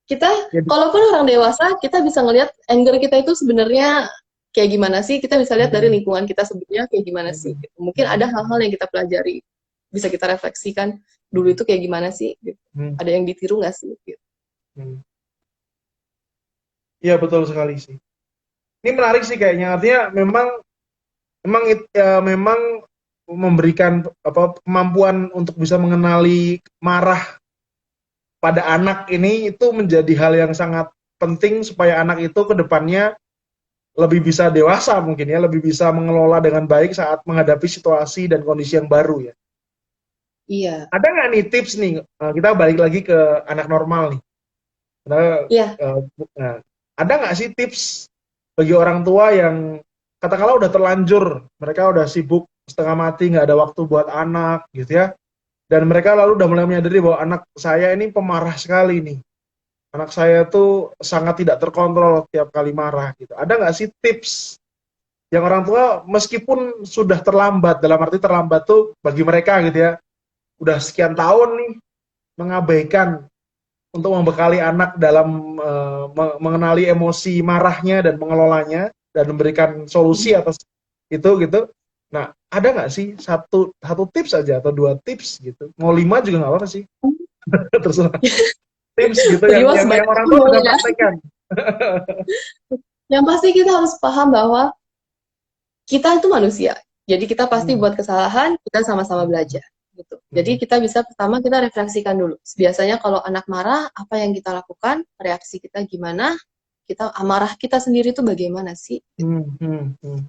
Kita, Jadi, kalaupun orang dewasa, kita bisa ngelihat anger kita itu sebenarnya kayak gimana sih? Kita bisa lihat dari lingkungan kita sebelumnya kayak gimana sih? Gitu. Mungkin ada hal-hal yang kita pelajari, bisa kita refleksikan dulu itu kayak gimana sih? Gitu. hmm, Ada yang ditiru nggak sih? Gitu. hmm. Iya betul sekali sih. Ini menarik sih kayaknya. Artinya memang memberikan apa kemampuan untuk bisa mengenali marah pada anak ini itu menjadi hal yang sangat penting supaya anak itu ke depannya lebih bisa dewasa mungkin ya, lebih bisa mengelola dengan baik saat menghadapi situasi dan kondisi yang baru ya. Iya. Ada nggak nih tips nih, kita balik lagi ke anak normal nih. Kita, Iya. nah, ada nggak sih tips bagi orang tua yang katakanlah udah terlanjur, mereka udah sibuk setengah mati, nggak ada waktu buat anak gitu ya, dan mereka lalu udah mulai menyadari bahwa anak saya ini pemarah sekali nih, anak saya tuh sangat tidak terkontrol tiap kali marah gitu. Ada nggak sih tips yang orang tua meskipun sudah terlambat, dalam arti terlambat tuh bagi mereka gitu ya, udah sekian tahun nih mengabaikan untuk membekali anak dalam mengenali emosi marahnya dan mengelolanya dan memberikan solusi atas itu gitu. Nah, ada nggak sih satu tips aja atau dua tips gitu? Mau 5 juga nggak apa-apa sih, terserah. Tips gitu yang, Terima yang, sebanyak yang orang itu tua bisa boleh ya. praktekkan. Yang pasti kita harus paham bahwa kita itu manusia. Jadi kita pasti Hmm. buat kesalahan, kita sama-sama belajar. Gitu. Jadi kita bisa pertama kita refleksikan dulu. Biasanya kalau anak marah, apa yang kita lakukan, reaksi kita gimana, kita amarah kita sendiri itu bagaimana sih? Hmm, hmm, hmm.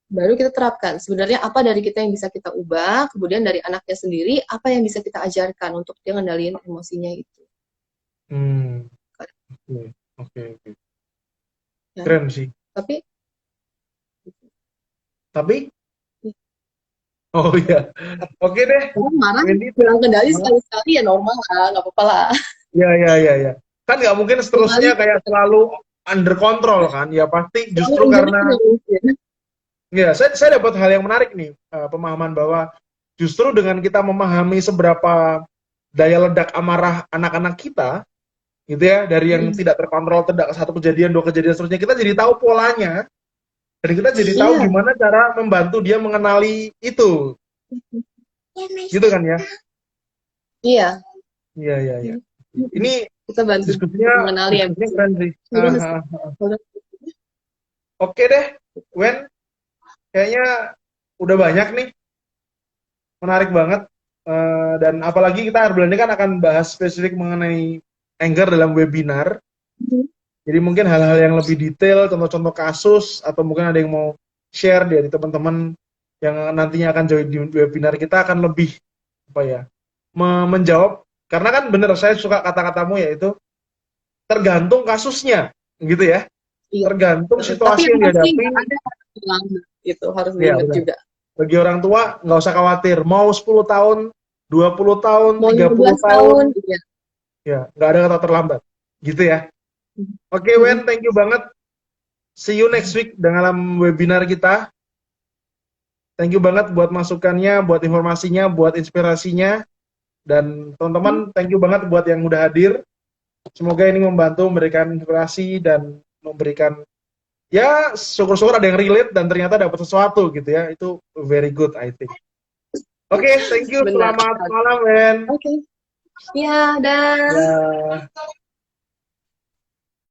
Baru kita terapkan. Sebenarnya apa dari kita yang bisa kita ubah, kemudian dari anaknya sendiri, apa yang bisa kita ajarkan untuk dia ngendaliin emosinya itu. Hmm. Oke, oke, oke. Ya. Keren sih. Tapi, Tapi, oh iya, oke deh, orang marah, Wendy. kurang kendali sekali-sekali ya normal lah, nggak apa-apa lah. Ya, ya, ya, ya. Kan nggak mungkin Kembali seterusnya kayak selalu under control kan? Ya pasti selalu justru ingat itu karena nggak mungkin. ya saya dapat hal yang menarik nih, pemahaman bahwa justru dengan kita memahami seberapa daya ledak amarah anak-anak kita, gitu ya, dari yang tidak terkontrol, tidak satu kejadian, dua kejadian seterusnya, kita jadi tahu polanya dan kita jadi tahu Iya, gimana cara membantu dia mengenali itu, gitu kan ya? iya. Iya, iya, iya. Ini Kita bantu mengenali diskusinya emosi. keren sih. Terus, Oke deh, Wen, kayaknya udah banyak nih, menarik banget. Dan apalagi kita bulan ini kan akan bahas spesifik mengenai anger dalam webinar. Jadi mungkin hal-hal yang lebih detail, contoh-contoh kasus, atau mungkin ada yang mau share dari teman-teman yang nantinya akan join di webinar kita akan lebih apa ya, menjawab. Karena kan bener, saya suka kata-katamu yaitu tergantung kasusnya, gitu ya. iya. Tergantung Tapi situasi yang yang pasti dihadapi. nggak ada hilang itu harus Ya, diingat benar. juga. Bagi orang tua nggak usah khawatir, mau 10 tahun, 20 tahun, Mau 30 15 tahun, tahun, iya. ya nggak ada kata terlambat, gitu ya. Oke, Wen, thank you banget. See you next week dalam webinar kita. Thank you banget buat masukannya, buat informasinya, buat inspirasinya. Dan teman-teman, thank you banget buat yang udah hadir. Semoga ini membantu memberikan inspirasi dan memberikan, ya syukur-syukur ada yang relate dan ternyata dapat sesuatu gitu ya. Itu very good, I think. Oke, thank you. Benar. Selamat malam, Wen. Oke. Iya, dan Ya.